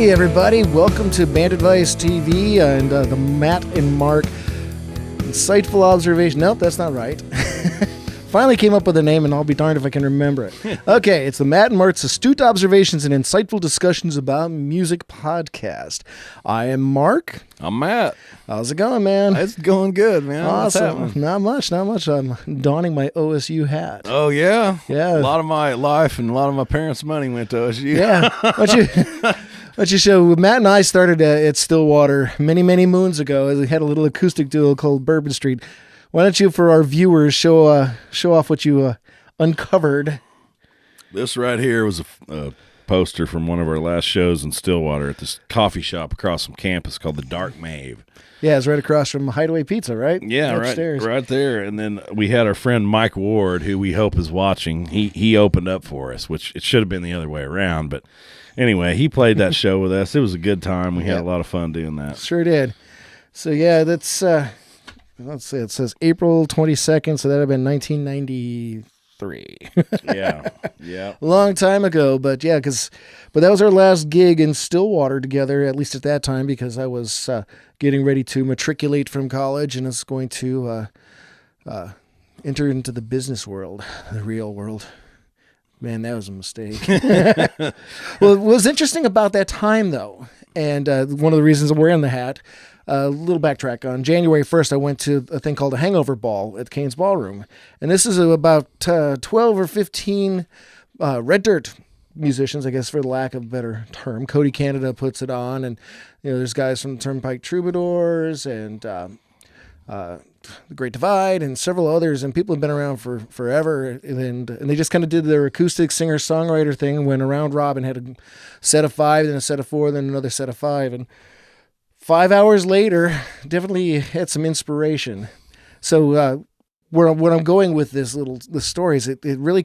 Hey everybody, welcome to Band Advice TV and the Matt and Mark Insightful Observation. Nope, that's not right. Finally came up with a name, and I'll be darned if I can remember it. Okay, it's the Matt and Mark's Astute Observations and Insightful Discussions About Music podcast. I am Mark. I'm Matt. How's it going, man? It's going good, man. Awesome. Not much. I'm donning my OSU hat. Oh, yeah? Yeah. A lot of my life and a lot of my parents' money went to OSU. Yeah. But you show Matt and I started at Stillwater many, many moons ago. We had a little acoustic duo called Bourbon Street. Why don't you, for our viewers, show off what you uncovered? This right here was a poster from one of our last shows in Stillwater at this coffee shop across from campus called the Dark Mave. Yeah, it's right across from Hideaway Pizza, right? Yeah, upstairs. right there. And then we had our friend Mike Ward, who we hope is watching. He opened up for us, which it should have been the other way around. But anyway, he played that show with us. It was a good time. We had a lot of fun doing that. Sure did. So, yeah, that's... let's see, it says April 22nd, so that would have been 1993. Yeah. Long time ago, but yeah, but that was our last gig in Stillwater together, at least at that time, because I was getting ready to matriculate from college and was going to enter into the business world, the real world. Man, that was a mistake. Well, what was interesting about that time, though, and one of the reasons I'm wearing the hat, a little backtrack. On January 1st, I went to a thing called a hangover ball at Kane's Ballroom. And this is about 12 or 15 Red Dirt musicians, I guess, for the lack of a better term. Cody Canada puts it on. And, there's guys from Turnpike Troubadours and The Great Divide and several others. And people have been around for forever. And they just kind of did their acoustic singer-songwriter thing, went around robin, had a set of 5, then a set of 4, then another set of 5. And 5 hours later, definitely had some inspiration. So where I'm going with the story is it really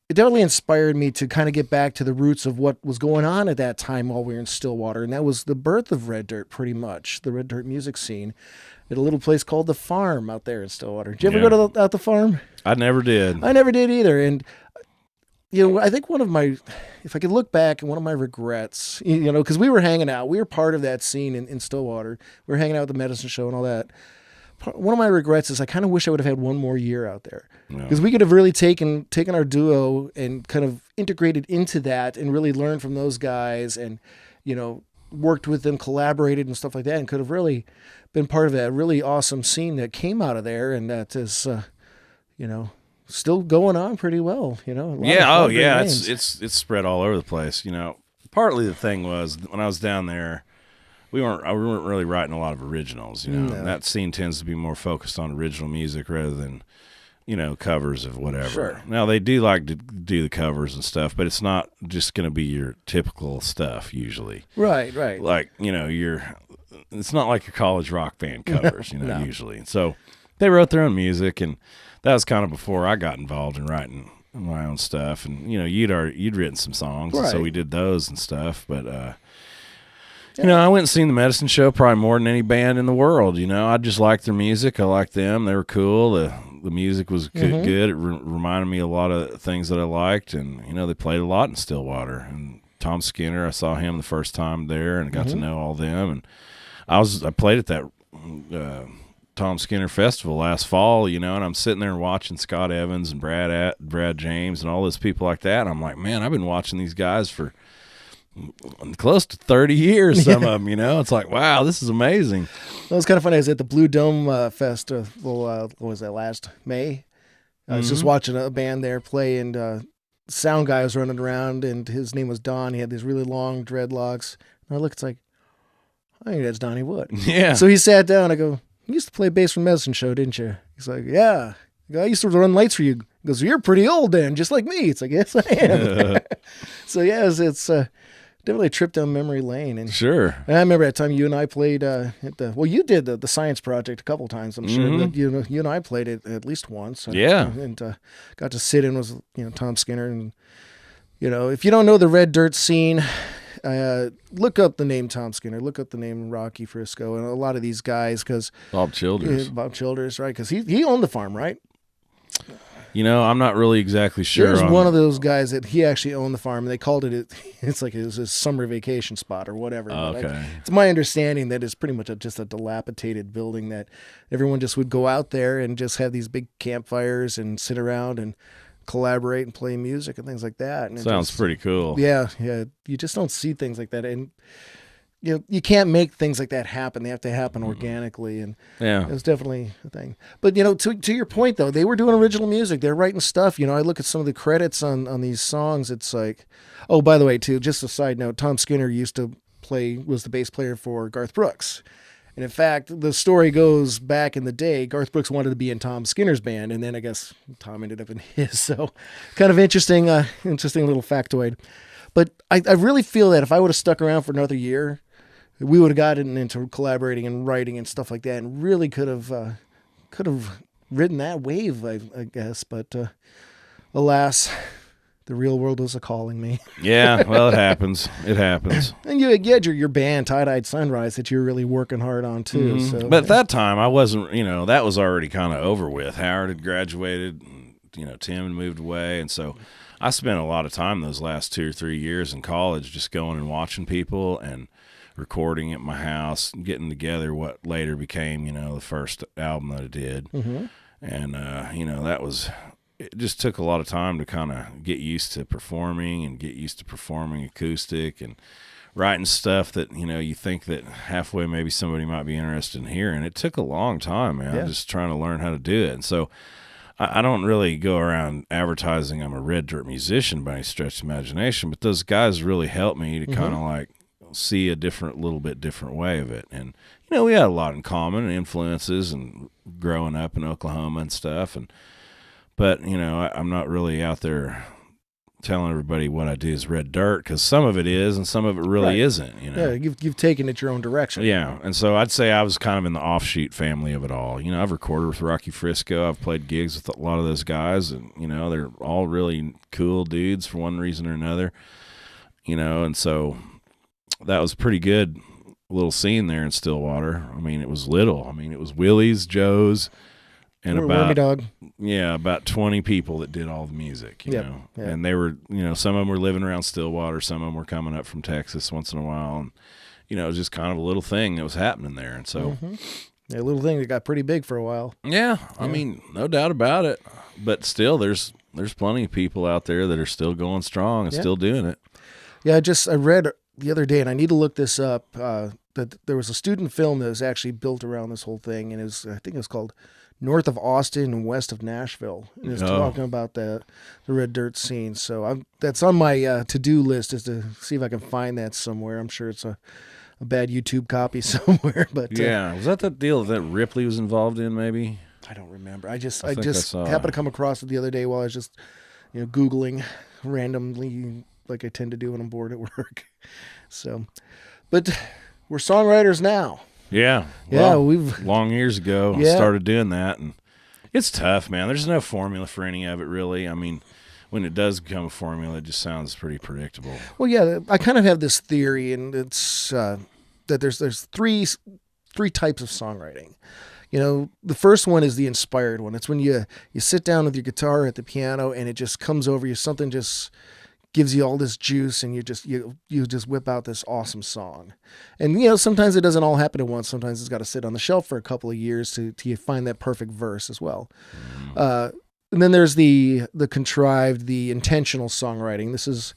it definitely inspired me to kind of get back to the roots of what was going on at that time while we were in Stillwater. And that was the birth of Red Dirt, pretty much, the Red Dirt music scene at a little place called The Farm out there in Stillwater. Did you ever go to the Farm? I never did. I never did either. And I think if I could look back, and one of my regrets, because we were hanging out, we were part of that scene in Stillwater. We were hanging out at the Medicine Show and all that. One of my regrets is I kind of wish I would have had one more year out there, because we could have really taken our duo and kind of integrated into that and really learned from those guys and, worked with them, collaborated and stuff like that, and could have really been part of that really awesome scene that came out of there. And that is, still going on pretty well, It's spread all over the place. Partly the thing was when I was down there, we weren't really writing a lot of originals. No. That scene tends to be more focused on original music rather than covers of whatever. Sure. Now they do like to do the covers and stuff, but it's not just going to be your typical stuff usually. Right. Like it's not like your college rock band covers. No. Usually. So they wrote their own music and. That was kind of before I got involved in writing my own stuff, and you'd written some songs, right. So we did those and stuff. But I went and seen the Medicine Show probably more than any band in the world. I just liked their music. I liked them. They were cool. The music was good. It reminded me a lot of things that I liked, and they played a lot in Stillwater. And Tom Skinner, I saw him the first time there, and got to know all them. And I played at that. Tom Skinner Festival last fall, and I'm sitting there watching Scott Evans and Brad James and all those people like that. And I'm like, man, I've been watching these guys for close to 30 years. Some of them, it's like, wow, this is amazing. Well, it was kind of funny. I was at the Blue Dome Festival. What was that, last May? I was just watching a band there play, and sound guy was running around, and his name was Don. He had these really long dreadlocks. And I look, it's like, I think that's Donnie Wood. Yeah. So he sat down. I go, you used to play bass for Medicine Show, didn't you? He's like, yeah. I used to run lights for you. He goes, you're pretty old then, just like me. It's like, yes, I am. So, yeah, it's definitely a trip down memory lane. And, sure. And I remember that time you and I played you did the Science Project a couple times, I'm sure. That you and I played it at least once. And got to sit in with, Tom Skinner. And, if you don't know the Red Dirt scene, look up the name Tom Skinner, look up the name Rocky Frisco, and a lot of these guys, because Bob Childers, right? Because he owned the farm, right? I'm not really exactly sure. There's one of those guys that he actually owned the farm, and they called it, it's like his summer vacation spot or whatever. Okay. It's my understanding that it's pretty much just a dilapidated building that everyone just would go out there and just have these big campfires and sit around and collaborate and play music and things like that. And Sounds pretty cool. Yeah. You just don't see things like that. And you can't make things like that happen. They have to happen organically, and Yeah. it was definitely a thing. But to your point though, they were doing original music. They're writing stuff. I look at some of the credits on these songs. It's like, oh, by the way, too, just a side note, Tom Skinner was the bass player for Garth Brooks. And in fact, the story goes back in the day, Garth Brooks wanted to be in Tom Skinner's band, and then I guess Tom ended up in his. So kind of interesting little factoid. But I really feel that if I would have stuck around for another year, we would have gotten into collaborating and writing and stuff like that, and really could have ridden that wave, I guess. But alas, the real world was calling me. Yeah, well, it happens. It happens. And you had your band Tie-Dyed Sunrise that you're really working hard on too. Mm-hmm. So, but at that time, I wasn't. That was already kind of over with. Howard had graduated. And, Tim had moved away, and so I spent a lot of time those last 2 or 3 years in college just going and watching people and recording at my house, getting together what later became, the first album that I did. Mm-hmm. And, it just took a lot of time to kind of get used to performing and get used to performing acoustic and writing stuff that, you think that halfway maybe somebody might be interested in hearing. It took a long time, man, Yeah. just trying to learn how to do it. And so I don't really go around advertising I'm a red dirt musician by any stretch of imagination, but those guys really helped me to kind of like see a little bit different way of it. And, we had a lot in common and influences and growing up in Oklahoma and stuff. But, I'm not really out there telling everybody what I do is red dirt, because some of it is and some of it really isn't, Yeah, you've taken it your own direction. Yeah, and so I'd say I was kind of in the offshoot family of it all. I've recorded with Rocky Frisco. I've played gigs with a lot of those guys, and, they're all really cool dudes for one reason or another, and so that was pretty good little scene there in Stillwater. I mean, it was little. I mean, it was Willie's, Joe's, and Wormy Dog. about 20 people that did all the music, you know. Yeah. And they were, some of them were living around Stillwater, some of them were coming up from Texas once in a while, and it was just kind of a little thing that was happening there. And so a little thing that got pretty big for a while. Yeah, I mean, no doubt about it. But still, there's plenty of people out there that are still going strong and still doing it. Yeah, I read the other day, and I need to look this up, that there was a student film that was actually built around this whole thing, and I think it was called North of Austin and West of Nashville. And it's talking about the red dirt scene. So that's on my to-do list, is to see if I can find that somewhere. I'm sure it's a bad YouTube copy somewhere. But was that deal that Ripley was involved in, maybe? I don't remember. I just I happened to come across it the other day while I was just Googling randomly, like I tend to do when I'm bored at work. So, but we're songwriters now. Yeah. Well, we've long years ago started doing that, and it's tough, man. There's no formula for any of it, really. I mean, when it does become a formula, it just sounds pretty predictable. Well, yeah, I kind of have this theory, and it's that there's three types of songwriting. The first one is the inspired one. It's when you sit down with your guitar at the piano and it just comes over you. Something just gives you all this juice, and you just whip out this awesome song. And sometimes it doesn't all happen at once. Sometimes it's got to sit on the shelf for a couple of years to you find that perfect verse as well. And then there's the contrived, the intentional songwriting. This is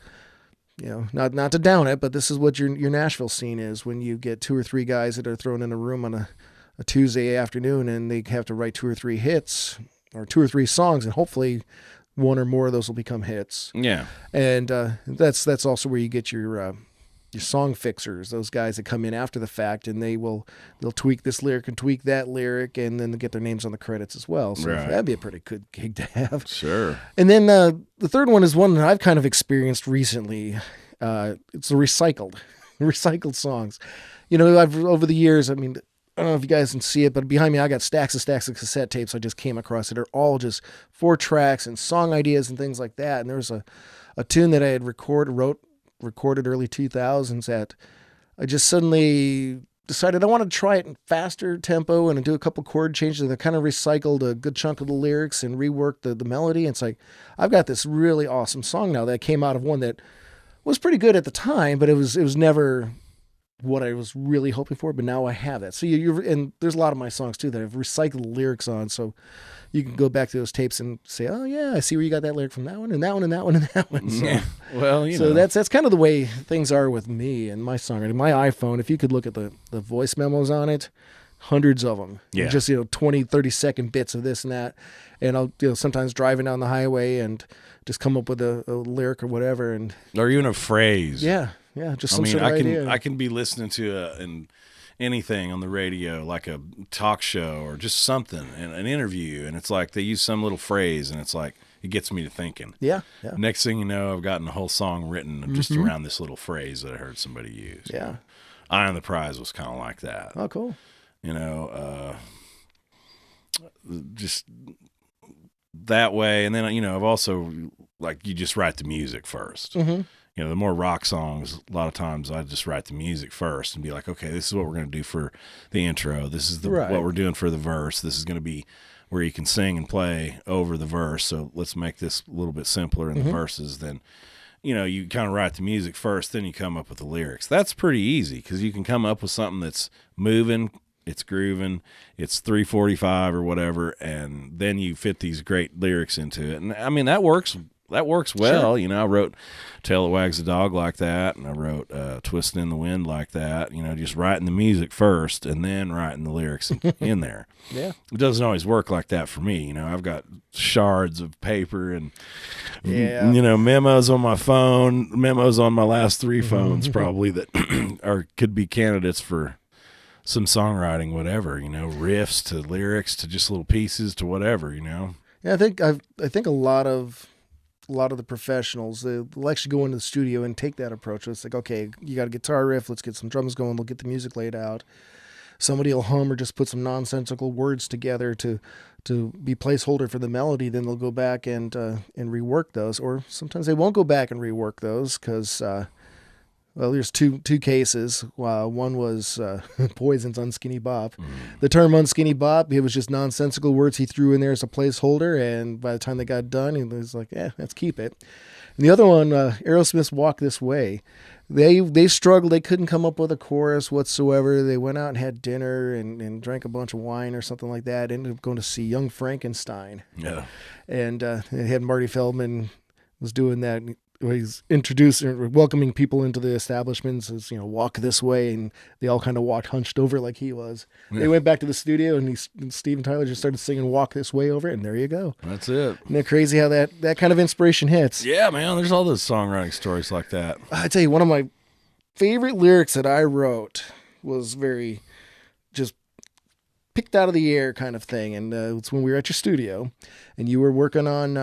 not to down it, but this is what your Nashville scene is, when you get 2 or 3 guys that are thrown in a room on a Tuesday afternoon, and they have to write 2 or 3 hits or 2 or 3 songs, and hopefully one or more of those will become hits. Yeah. And that's also where you get your song fixers, those guys that come in after the fact, and they'll tweak this lyric and tweak that lyric, and then they get their names on the credits as well. So that'd be a pretty good gig to have. Sure. And then the third one is one that I've kind of experienced recently. It's the recycled songs. I've over the years, I mean, I don't know if you guys can see it, but behind me I got stacks of cassette tapes I just came across that are all just 4 tracks and song ideas and things like that. And there was a tune that I had recorded early 2000s that I just suddenly decided I wanted to try it in faster tempo and do a couple chord changes, and I kind of recycled a good chunk of the lyrics and reworked the melody. And it's like, I've got this really awesome song now that came out of one that was pretty good at the time, but it was never what I was really hoping for. But now I have that. So and there's a lot of my songs too that I've recycled the lyrics on. So you can go back to those tapes and say, oh yeah, I see where you got that lyric from, that one and that one and that one and that one. So, Yeah. Well, you so know. that's kind of the way things are with me and my songwriting. My iPhone, if you could look at the voice memos on it, hundreds of them. Yeah. Just, 20, 30-second bits of this and that. And I'll, sometimes driving down the highway and just come up with a lyric or whatever. And Or even a phrase. yeah, just some sort of I can idea. I can be listening to anything on the radio, like a talk show or just something, an interview, and it's like they use some little phrase, and it's like it gets me to thinking. Yeah. Next thing you know, I've gotten a whole song written just around this little phrase that I heard somebody use. Yeah. Eye on the Prize was kind of like that. Oh, cool. Just that way. And then, I've also, like, you just write the music first. Mm-hmm. The more rock songs, a lot of times I just write the music first and be like, okay, this is what we're going to do for the intro. This is what we're doing for the verse. This is going to be where you can sing and play over the verse. So let's make this a little bit simpler in the verses. Then, you kind of write the music first, then you come up with the lyrics. That's pretty easy because you can come up with something that's moving, it's grooving, it's 345 or whatever, and then you fit these great lyrics into it. And I mean, that works well. Sure. I wrote Tail That Wags the Dog like that, and I wrote Twisting in the Wind like that, just writing the music first and then writing the lyrics in there. Yeah. It doesn't always work like that for me. I've got shards of paper and, memos on my phone, memos on my last 3 phones probably that could be candidates for some songwriting, whatever, riffs to lyrics to just little pieces to whatever, Yeah, I think a lot of the professionals, they'll actually go into the studio and take that approach. It's like, okay, you got a guitar riff, let's get some drums going, we'll get the music laid out. Somebody will hum or just put some nonsensical words together to be placeholder for the melody. Then they'll go back and rework those. Or sometimes they won't go back and rework those because, there's two cases. One was Poison's Unskinny Bop. The term Unskinny Bop, it was just nonsensical words he threw in there as a placeholder, and by the time they got done, he was like, let's keep it. And the other one, Aerosmith's Walk This Way, they struggled. They couldn't come up with a chorus whatsoever. They went out and had dinner and drank a bunch of wine or something like that. Ended up going to see Young Frankenstein. Yeah. And they had Marty Feldman was doing that. He's introducing, welcoming people into the establishment, says, walk this way, and they all kind of walked hunched over like he was. Yeah. They went back to the studio, and Steve and Tyler just started singing "Walk This Way" over it, and there you go. That's it. Isn't it crazy how that kind of inspiration hits? Yeah, man. There's all those songwriting stories like that. I tell you, one of my favorite lyrics that I wrote was very just picked out of the air kind of thing, and it's when we were at your studio, and you were working on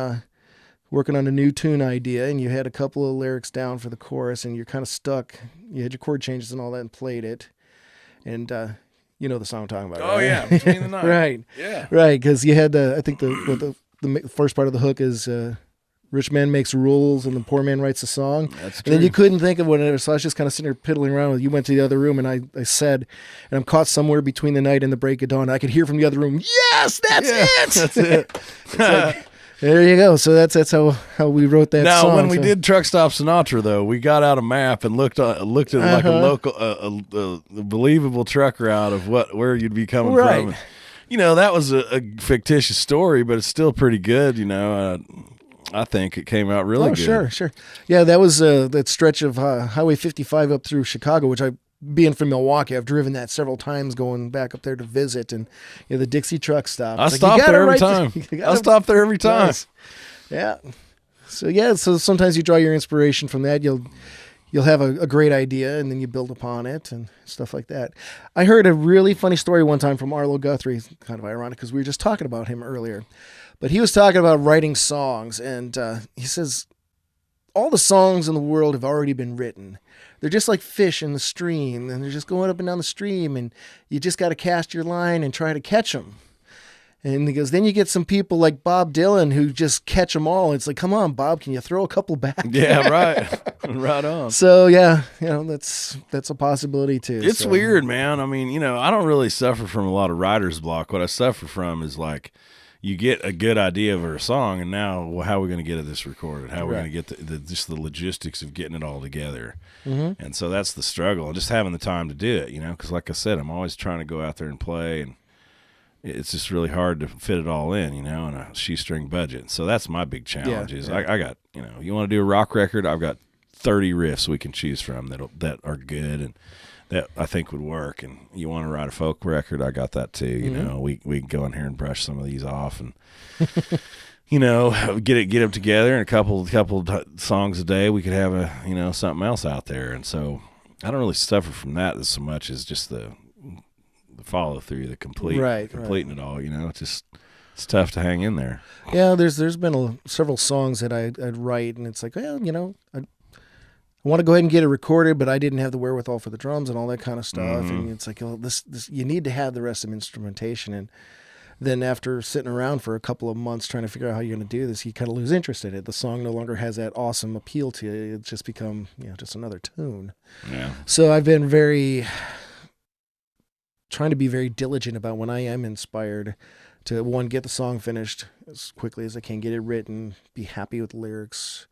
a new tune idea, and you had a couple of lyrics down for the chorus, and you're kind of stuck. You had your chord changes and all that and played it. And you know the song I'm talking about, Oh, right? yeah, Between the Night. Right. Yeah. Right, because you had, I think the first part of the hook is rich man makes rules and the poor man writes a song. That's true. And then you true. couldn't think of whatever, so I was just kind of sitting there piddling around. You went to the other room, and I said, and I'm caught somewhere between the night and the break of dawn. I could hear from the other room, yes, that's it! That's it. It's like, there you go. So that's how we wrote that Now, song. when we did Truck Stop Sinatra, though, we got out a map and looked at like a local, a believable truck route of where you'd be coming from. And, that was a fictitious story, but it's still pretty good. I think it came out really good. Sure. Yeah, that was that stretch of Highway 55 up through Chicago, which being from Milwaukee, I've driven that several times going back up there to visit, and the Dixie truck stop. I stop there every time. I stop there every time. Nice. Yeah. So sometimes you draw your inspiration from that. You'll have a great idea, and then you build upon it and stuff like that. I heard a really funny story one time from Arlo Guthrie. It's kind of ironic because we were just talking about him earlier. But he was talking about writing songs, and he says, all the songs in the world have already been written. They're just like fish in the stream, and they're just going up and down the stream, and you just got to cast your line and try to catch them. And he goes, then you get some people like Bob Dylan who just catch them all. It's like, come on, Bob, can you throw a couple back? Yeah, right. Right on. So yeah, that's a possibility too. It's weird, man. I mean, I don't really suffer from a lot of writer's block. What I suffer from is like, you get a good idea of a song, and now, well, how are we going to get this recorded? How are we going to get just the logistics of getting it all together? Mm-hmm. And so that's the struggle, and just having the time to do it, because like I said, I'm always trying to go out there and play, and it's just really hard to fit it all in, in a shoestring budget. So that's my big challenge. I got, you want to do a rock record? I've got 30 riffs we can choose from that are good and that I think would work. And you want to write a folk record? I got that too. We can go in here and brush some of these off and get them together, and a couple songs a day. We could have something else out there. And so I don't really suffer from that so much as just the follow through, the completing it all. It's tough to hang in there. Yeah, there's been several songs that I'd write, and it's like, well, I want to go ahead and get it recorded, but I didn't have the wherewithal for the drums and all that kind of stuff. Mm-hmm. And it's like, this you need to have the rest of instrumentation. And then after sitting around for a couple of months trying to figure out how you're going to do this, you kind of lose interest in it. The song no longer has that awesome appeal to you. It's just become just another tune. Yeah. So I've been trying to be very diligent about when I am inspired to, one, get the song finished as quickly as I can, get it written, be happy with the lyrics,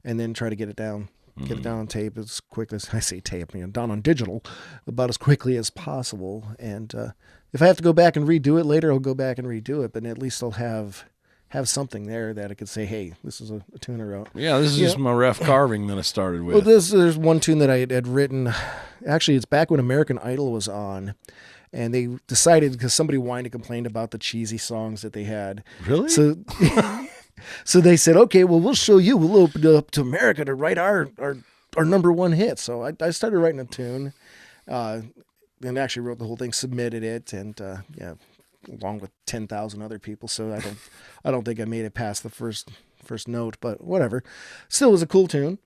and then try to get it down. Get it down on tape as quick as, I say tape, down on digital, about as quickly as possible. And if I have to go back and redo it later, I'll go back and redo it, but at least I'll have something there that I could say, hey, this is a tune I wrote. Yeah, this is just my rough carving that I started with. Well, there's one tune that I had written. Actually, it's back when American Idol was on. And they decided, because somebody whined and complained about the cheesy songs that they had. Really? So they said, okay, well, we'll show you. We'll open it up to America to write our number one hit. So I started writing a tune, and actually wrote the whole thing, submitted it, and along with 10,000 other people. So I don't think I made it past the first note, but whatever. Still was a cool tune,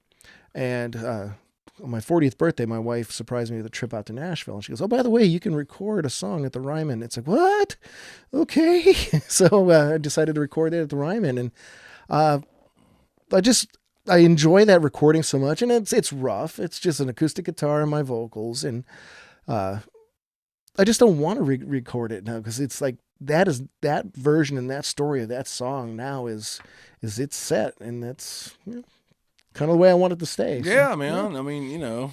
and. On my 40th birthday, my wife surprised me with a trip out to Nashville. And she goes, oh, by the way, you can record a song at the Ryman. It's like, what? Okay. So I decided to record it at the Ryman. And I enjoy that recording so much. And it's rough. It's just an acoustic guitar and my vocals. And I just don't want to record it now, because it's like that version and that story of that song now is it's set. And that's... kind of the way I want it to stay. Yeah, man. Yeah. I mean,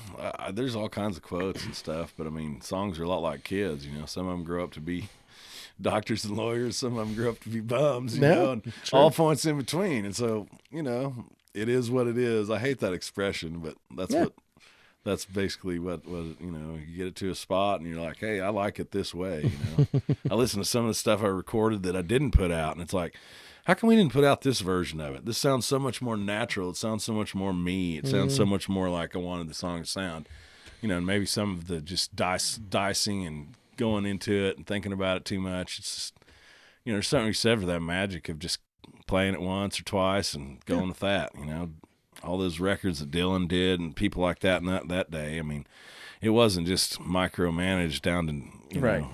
there's all kinds of quotes and stuff, but I mean, songs are a lot like kids. Some of them grow up to be doctors and lawyers. Some of them grow up to be bums, and all points in between. And so, it is what it is. I hate that expression, but that's basically what you get it to a spot and you're like, hey, I like it this way. I listen to some of the stuff I recorded that I didn't put out, and it's like, how come we didn't put out this version of it? This sounds so much more natural. It sounds so much more me. It sounds so much more like I wanted the song to sound. And maybe some of the just dicing and going into it and thinking about it too much. It's just, there's something you said for that magic of just playing it once or twice and going with that. All those records that Dylan did and people like that in that day. I mean, it wasn't just micromanaged down to, right.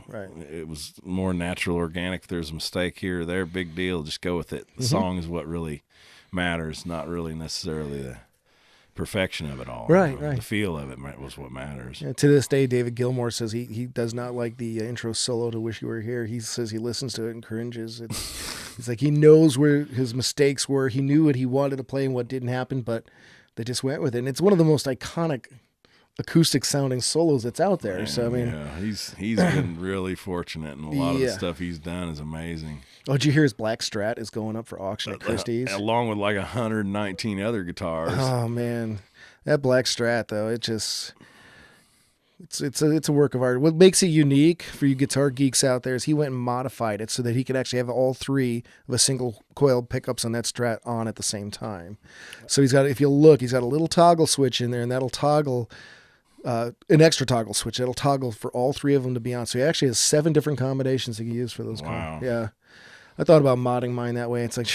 It was more natural, organic. If there's a mistake here or there, big deal. Just go with it. The song is what really matters, not really necessarily the perfection of it all. Right. The feel of it was what matters. Yeah, to this day, David Gilmour says he does not like the intro solo to Wish You Were Here. He says he listens to it and cringes. It's like he knows where his mistakes were. He knew what he wanted to play and what didn't happen, but they just went with it. And it's one of the most iconic acoustic sounding solos that's out there. Man, so I mean, he's been really fortunate, and a lot of the stuff he's done is amazing. Oh, did you hear his Black Strat is going up for auction at Christie's, along with like 119 other guitars? Oh man, that Black Strat though, it's a work of art. What makes it unique for you guitar geeks out there is he went and modified it so that he could actually have all three of a single coil pickups on that Strat on at the same time. So he's got, if you look, he's got a little toggle switch in there, and that'll toggle. An extra toggle switch. It'll toggle for all three of them to be on. So he actually has 7 different combinations he can use for those. Wow. Yeah. I thought about modding mine that way. It's like,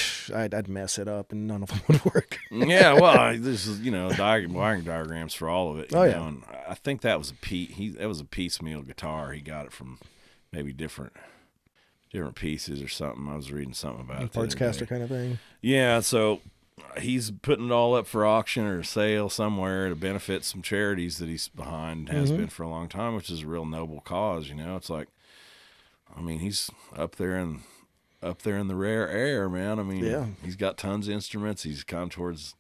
I'd mess it up and none of them would work. Yeah, well, this is, wiring diagrams for all of it. You know, and I think that was a piecemeal guitar. He got it from maybe different different pieces or something. I was reading something about it. Parts caster kind of thing. Yeah, so he's putting it all up for auction or sale somewhere to benefit some charities that he's behind, has been for a long time, which is a real noble cause. You know, it's like, I mean, he's up there in the rare air, man. I mean, he's got tons of instruments. He's come towards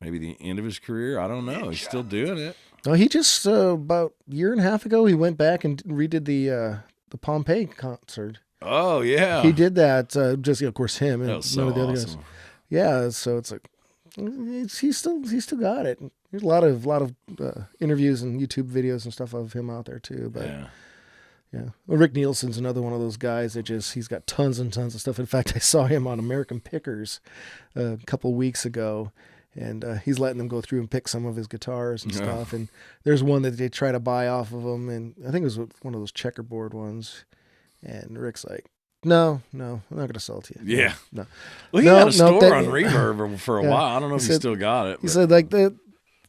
maybe the end of his career. I don't know. He's still doing it. Oh, he just about a year and a half ago, he went back and redid the Pompeii concert. Oh yeah, he did that. Just of course him and that was so none of the other awesome. guys. Yeah, so it's like he's still got it. There's a lot of interviews and YouTube videos and stuff of him out there too. But yeah. Well, Rick Nielsen's another one of those guys that he's got tons and tons of stuff. In fact, I saw him on American Pickers a couple weeks ago. And he's letting them go through and pick some of his guitars and stuff. And there's one that they try to buy off of him, and I think it was one of those checkerboard ones. And Rick's like, "No, I'm not going to sell it to you." Yeah. No. Well, he had a store on Reverb for a while. I don't know if he still got it. He said, like,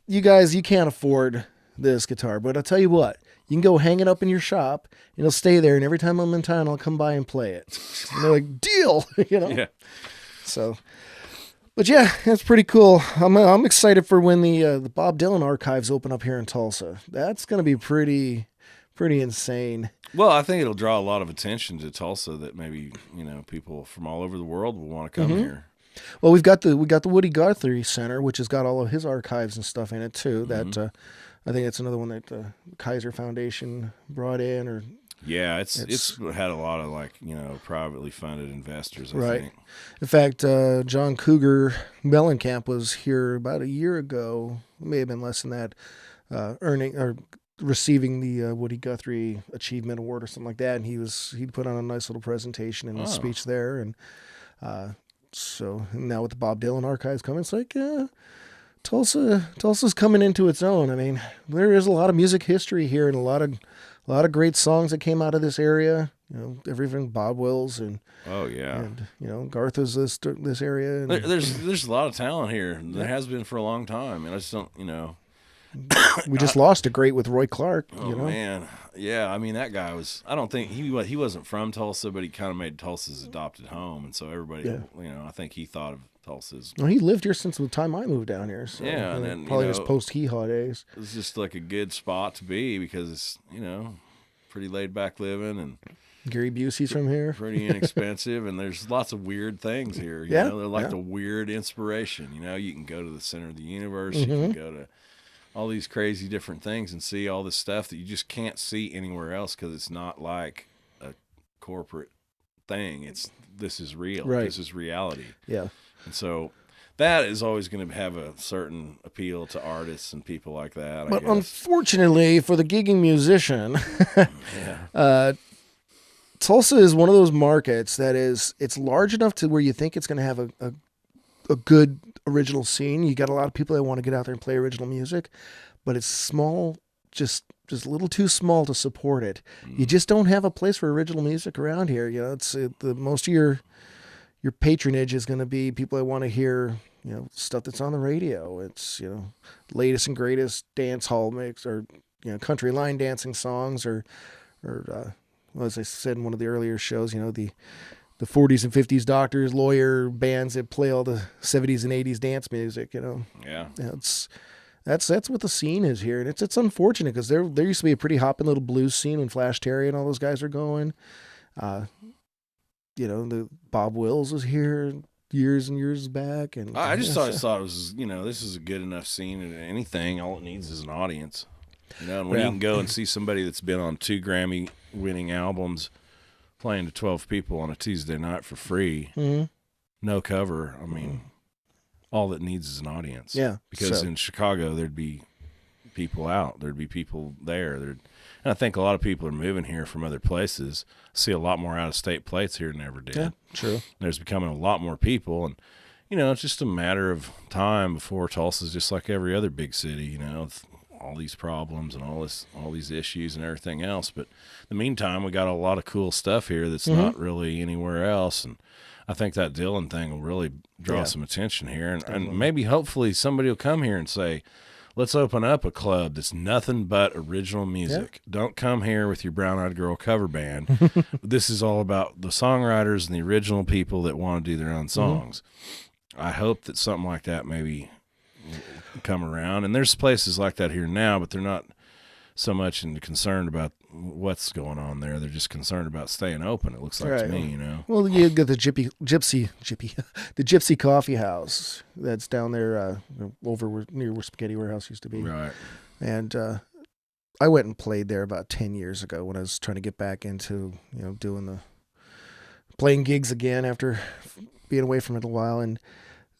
you guys, you can't afford this guitar, but I'll tell you what, you can go hang it up in your shop, and it'll stay there, and every time I'm in town, I'll come by and play it. And they're like, "Deal," you know? Yeah. So... But yeah, that's pretty cool. I'm excited for when the Bob Dylan archives open up here in Tulsa. That's going to be pretty insane. Well, I think it'll draw a lot of attention to Tulsa that maybe, people from all over the world will want to come here. Well, we got the Woody Guthrie Center, which has got all of his archives and stuff in it too. That I think it's another one that the Kaiser Foundation brought in, or yeah, it's had a lot of privately funded investors. I think. In fact, John Cougar Mellencamp was here about a year ago. It may have been less than that, receiving the Woody Guthrie Achievement Award or something like that, and he put on a nice little presentation and a speech there, and so now with the Bob Dylan archives coming, it's like Tulsa's coming into its own. I mean, there is a lot of music history here and a lot of great songs that came out of this area. Everything Bob Wills and Garth is this area. And, there's a lot of talent here. There has been for a long time, and I just don't. We just lost a great with Roy Clark. Oh man, yeah. I mean, that guy was. I don't think he wasn't from Tulsa, but he kind of made Tulsa's adopted home, and so everybody, I think he thought of Tulsa's. Well, he lived here since the time I moved down here. So, yeah, and then probably his post hee-haw days. It was just like a good spot to be because it's pretty laid back living, and Gary Busey's from here. Pretty inexpensive, and there's lots of weird things here. You know, they're like the weird inspiration. You can go to the center of the universe. You can go to all these crazy different things and see all this stuff that you just can't see anywhere else because it's not like a corporate thing. This is real. Right. This is reality. Yeah. And so that is always going to have a certain appeal to artists and people like that. But unfortunately for the gigging musician, Tulsa is one of those markets that it's large enough to where you think it's going to have a good original scene. You got a lot of people that want to get out there and play original music, but it's small, just a little too small to support it. You just don't have a place for original music around here. It's the most of your patronage is going to be people that want to hear stuff that's on the radio. It's latest and greatest dance hall mix or country line dancing songs or well, as I said in one of the earlier shows, the 40s and 50s doctors, lawyer bands that play all the 70s and 80s dance music, Yeah. That's what the scene is here. And it's unfortunate because there used to be a pretty hopping little blues scene when Flash Terry and all those guys are going. The Bob Wills was here years and years back. And I just thought it was, this is a good enough scene and anything. All it needs is an audience. And when you can go and see somebody that's been on 2 Grammy-winning albums playing to 12 people on a Tuesday night for free, no cover. I mean, all that needs is an audience. Yeah. Because in Chicago, there'd be people out. There'd be people there. And I think a lot of people are moving here from other places. I see a lot more out-of-state plates here than ever did. Yeah, true. There's becoming a lot more people. And, it's just a matter of time before Tulsa's just like every other big city, with all these problems and all these issues and everything else. But in the meantime, we got a lot of cool stuff here that's not really anywhere else. And I think that Dylan thing will really draw some attention here. And maybe hopefully somebody will come here and say, let's open up a club that's nothing but original music. Don't come here with your Brown Eyed Girl cover band. This is all about the songwriters and the original people that want to do their own songs. I hope that something like that maybe come around. And there's places like that here now, but they're not so much concerned about what's going on there. They're just concerned about staying open, it looks like to me, you know. Well, you got the the Gypsy Coffee House that's down there over near where Spaghetti Warehouse used to be. Right. And I went and played there about 10 years ago when I was trying to get back into, playing gigs again after being away from it a while. And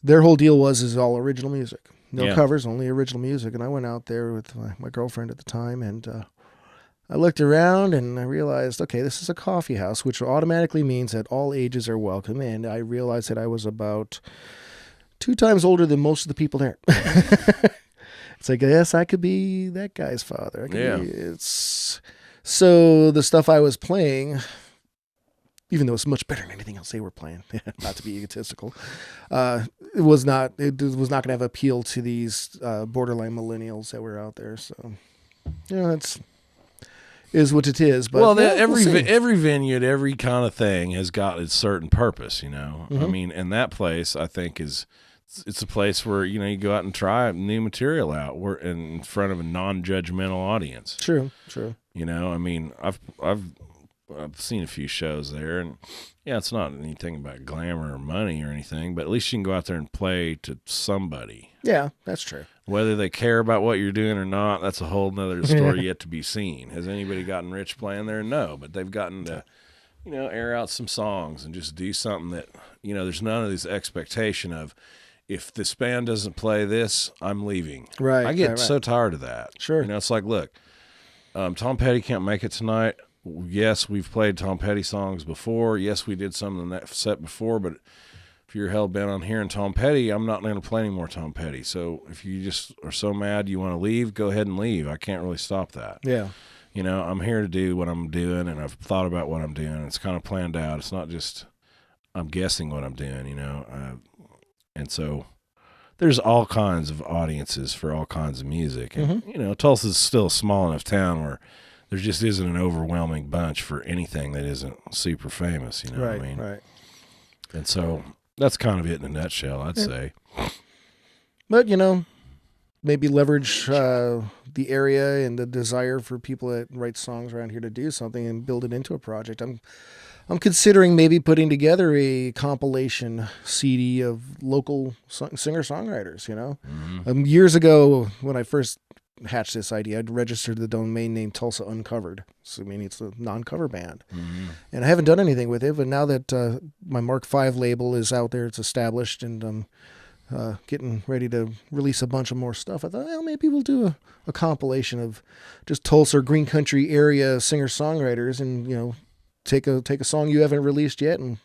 their whole deal is all original music. No covers, only original music. And I went out there with my girlfriend at the time, and I looked around and I realized, okay, this is a coffee house, which automatically means that all ages are welcome. And I realized that I was about 2 times older than most of the people there. It's like, yes, I could be that guy's father. So the stuff I was playing, even though it's much better than anything else they were playing, not to be egotistical, it was not going to have appeal to these borderline millennials that were out there. So, it's is what it is. But every venue at every kind of thing has got its certain purpose, you know. I mean, and that place I think it's a place where you go out and try new material out, in front of a non-judgmental audience. True. I mean, I've seen a few shows there, and it's not anything about glamour or money or anything, but at least you can go out there and play to somebody. Yeah, that's true. Whether they care about what you're doing or not, that's a whole nother story yet to be seen. Has anybody gotten rich playing there? No, but they've gotten to, air out some songs and just do something that, there's none of this expectation of, if this band doesn't play this, I'm leaving. Right. I get so tired of that. Sure. It's like, look, Tom Petty can't make it tonight. Yes, we've played Tom Petty songs before. Yes, we did some in that set before, but if you're hell-bent on hearing Tom Petty, I'm not going to play any more Tom Petty. So if you just are so mad you want to leave, go ahead and leave. I can't really stop that. Yeah. I'm here to do what I'm doing, and I've thought about what I'm doing. It's kind of planned out. It's not just I'm guessing what I'm doing, and so there's all kinds of audiences for all kinds of music. And, Tulsa's still a small enough town where there just isn't an overwhelming bunch for anything that isn't super famous, what I mean? Right. And so that's kind of it in a nutshell, I'd say. But, maybe leverage the area and the desire for people that write songs around here to do something and build it into a project. I'm considering maybe putting together a compilation CD of local singer-songwriters, Years ago, when I first hatched this idea, I'd registered the domain name Tulsa Uncovered. So, it's a non-cover band. And I haven't done anything with it, but now that my Mark V label is out there, it's established, and I'm getting ready to release a bunch of more stuff, I thought, well, maybe we'll do a compilation of just Tulsa or Green Country area singer-songwriters and, take a song you haven't released yet and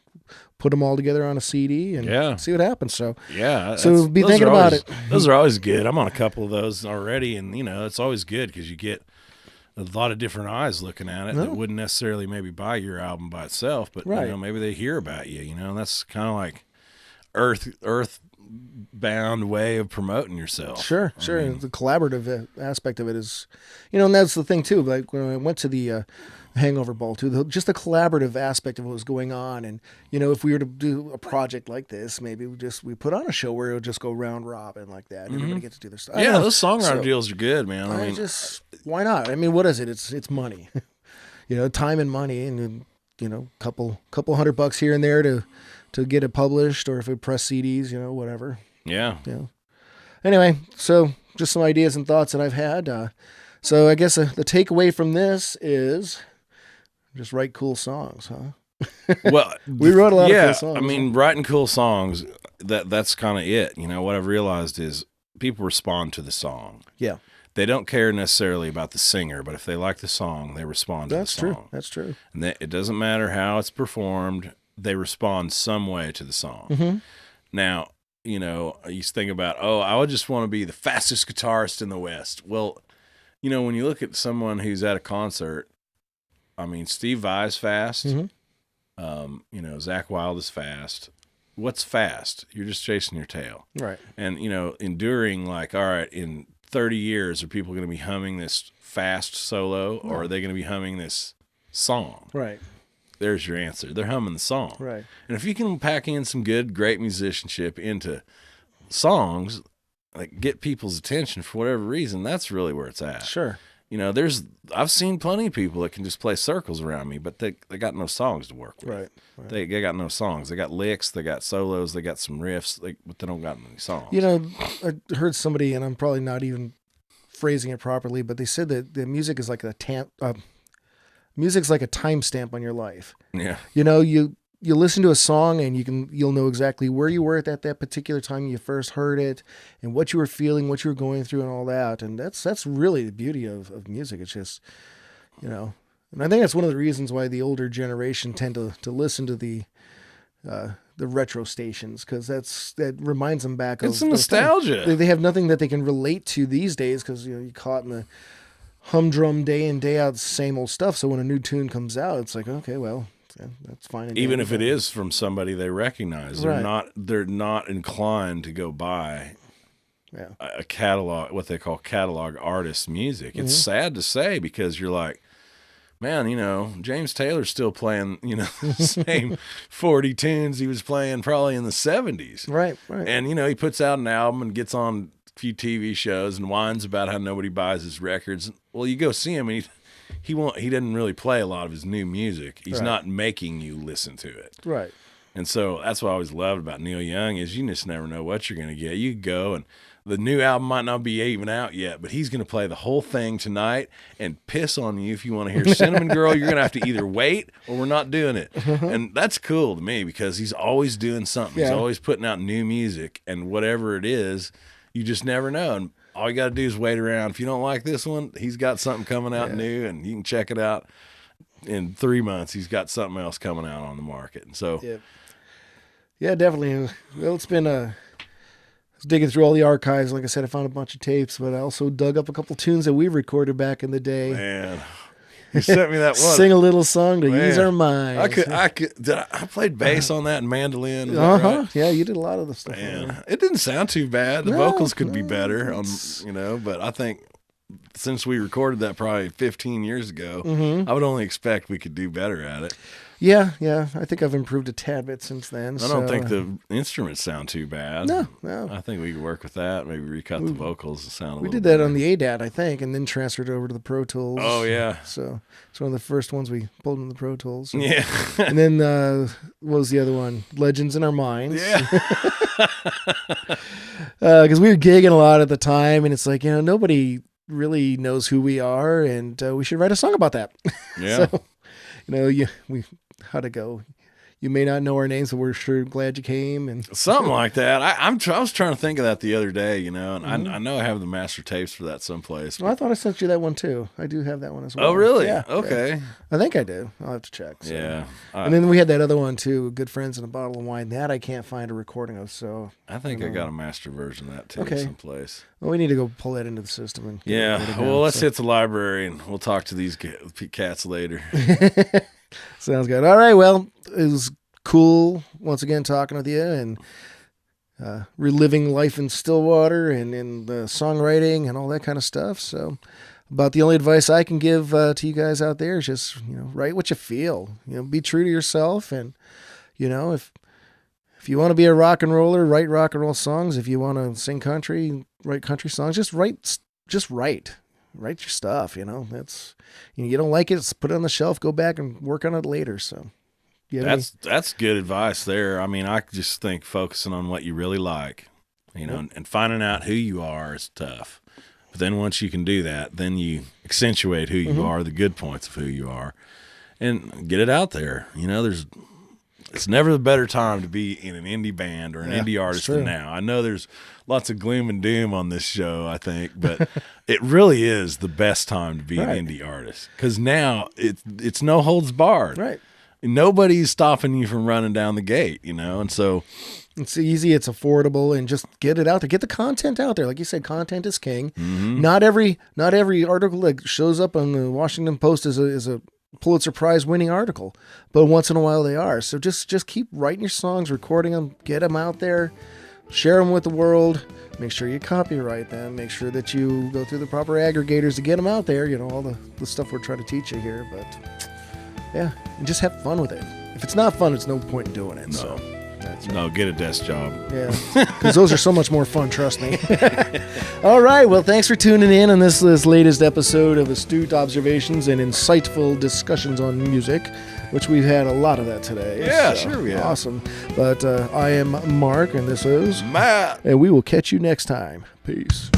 put them all together on a CD and see what happens. So be thinking about it. Those are always good. I'm on a couple of those already, and it's always good because you get a lot of different eyes looking at it that wouldn't necessarily maybe buy your album by itself, but maybe they hear about you. And that's kind of like earthbound way of promoting yourself. Sure. The collaborative aspect of it is, and that's the thing too. Like when I went to the Hangover Ball too, just the collaborative aspect of what was going on, and if we were to do a project like this, maybe we put on a show where it would just go round robin like that. Everybody gets to do their stuff. Yeah, those songwriter deals are good, man. I mean, why not? I mean, what is it? It's money, time and money, and couple $100 here and there to get it published, or if we press CDs, whatever. Yeah. Anyway, so just some ideas and thoughts that I've had. So I guess the takeaway from this is just write cool songs, huh? Well, we wrote a lot of cool songs. I mean, writing cool songs, that's kind of it. What I've realized is people respond to the song. Yeah. They don't care necessarily about the singer, but if they like the song, they respond to the song. That's true. And it doesn't matter how it's performed, they respond some way to the song. Now, you think about, I would just want to be the fastest guitarist in the West. Well, when you look at someone who's at a concert, I mean, Steve Vai's fast. Zakk Wylde is fast. What's fast? You're just chasing your tail. Right. And, enduring, like, all right, in 30 years, are people going to be humming this fast solo, or are they going to be humming this song? Right. There's your answer. They're humming the song. Right. And if you can pack in some great musicianship into songs, like get people's attention for whatever reason, that's really where it's at. Sure. You know, I've seen plenty of people that can just play circles around me, but they got no songs to work with. Right. They got no songs. They got licks, they got solos, they got some riffs, but they don't got any songs. You know, I heard somebody, and I'm probably not even phrasing it properly, but they said that the music is like music's like a timestamp on your life. Yeah. You know, you listen to a song and you'll know exactly where you were at that particular time you first heard it, and what you were feeling, what you were going through, and all that. And that's really the beauty of music. It's just, you know, and I think that's one of the reasons why the older generation tend to listen to the retro stations, because that reminds them back of it's some nostalgia. They have nothing that they can relate to these days, because, you know, you're caught in the humdrum day in, day out, same old stuff. So when a new tune comes out, it's like, okay, well, yeah, that's fine. Even if it is from somebody they recognize, they're not inclined to go buy a catalog, what they call catalog artist music. It's sad to say, because you're like, man, you know, James Taylor's still playing, you know, the same 40 tunes he was playing probably in the 70s. Right. And, you know, he puts out an album and gets on a few TV shows and whines about how nobody buys his records. Well, you go see him and he didn't really play a lot of his new music. He's not making you listen to it. Right. And so that's what I always loved about Neil Young, is you just never know what you're going to get. You go, and the new album might not be even out yet, but he's going to play the whole thing tonight and piss on you if you want to hear Cinnamon Girl. You're going to have to either wait or we're not doing it. And that's cool to me, because he's always doing something. He's always putting out new music, and whatever it is, you just never know. And all you got to do is wait around. If you don't like this one, he's got something coming out new, and you can check it out in 3 months. He's got something else coming out on the market. And so, yeah, definitely. Well, it's been I was digging through all the archives. Like I said, I found a bunch of tapes, but I also dug up a couple tunes that we recorded back in the day. Man, you sent me that one. Sing a little song to use our minds. I played bass on that and mandolin. Right? Yeah, you did a lot of the stuff. Man, it didn't sound too bad. The vocals could be better, you know, but I think since we recorded that probably 15 years ago, I would only expect we could do better at it. Yeah. I think I've improved a tad bit since then. I don't think the instruments sound too bad. No. I think we could work with that. Maybe recut the vocals to sound a little We did better. that on the ADAT, I think, and then transferred over to the Pro Tools. Oh, yeah. So it's one of the first ones we pulled in the Pro Tools. Yeah. And then what was the other one? Legends in Our Minds. Yeah. Because we were gigging a lot at the time, and it's like, you know, nobody really knows who we are, and we should write a song about that. Yeah. So, you know, how'd it go? You may not know our names, but we're sure glad you came, and something like that. I was trying to think of that the other day, you know, and I know I have the master tapes for that someplace. Well, I thought I sent you that one too. I do have that one as well. Oh, really? Yeah. Okay. Yeah. I think I do. I'll have to check. So. Yeah. And then we had that other one too, Good Friends and a Bottle of Wine. That I can't find a recording of, so I think I got a master version of that too someplace. Well, we need to go pull that into the system. And well, let's hit the library and we'll talk to these cats later. Sounds good. All right. Well, it was cool once again talking with you and reliving life in Stillwater and in the songwriting and all that kind of stuff. So about the only advice I can give to you guys out there is just, you know, write what you feel, you know, be true to yourself. And, you know, if you want to be a rock and roller, write rock and roll songs. If you want to sing country, write country songs. Just write your stuff. You know, that's, you don't like it, just put it on the shelf, go back and work on it later. So that's good advice there. I mean, I just think focusing on what you really like, you know, and finding out who you are is tough. But then once you can do that, then you accentuate who you are, the good points of who you are, and get it out there. You know, it's never the better time to be in an indie band or an indie artist than now. I know there's lots of gloom and doom on this show, I think, but it really is the best time to be an indie artist, because now it's no holds barred. Right. Nobody's stopping you from running down the gate, you know, and so it's easy, it's affordable, and just get it out there. Get the content out there. Like you said, content is king. Not every article that shows up on the Washington Post is a Pulitzer Prize winning article, but once in a while they are. So just keep writing your songs, recording them, get them out there, share them with the world. Make sure you copyright them. Make sure that you go through the proper aggregators to get them out there. You know, all the stuff we're trying to teach you here. But yeah, and just have fun with it. If it's not fun, it's no point in doing it. No. So that's right. No, get a desk job. Yeah, because those are so much more fun, trust me. All right, well, thanks for tuning in on this latest episode of Astute Observations and Insightful Discussions on Music, which we've had a lot of that today. Yeah, sure we have. Awesome. But I am Mark, and this is Matt. and we will catch you next time. Peace.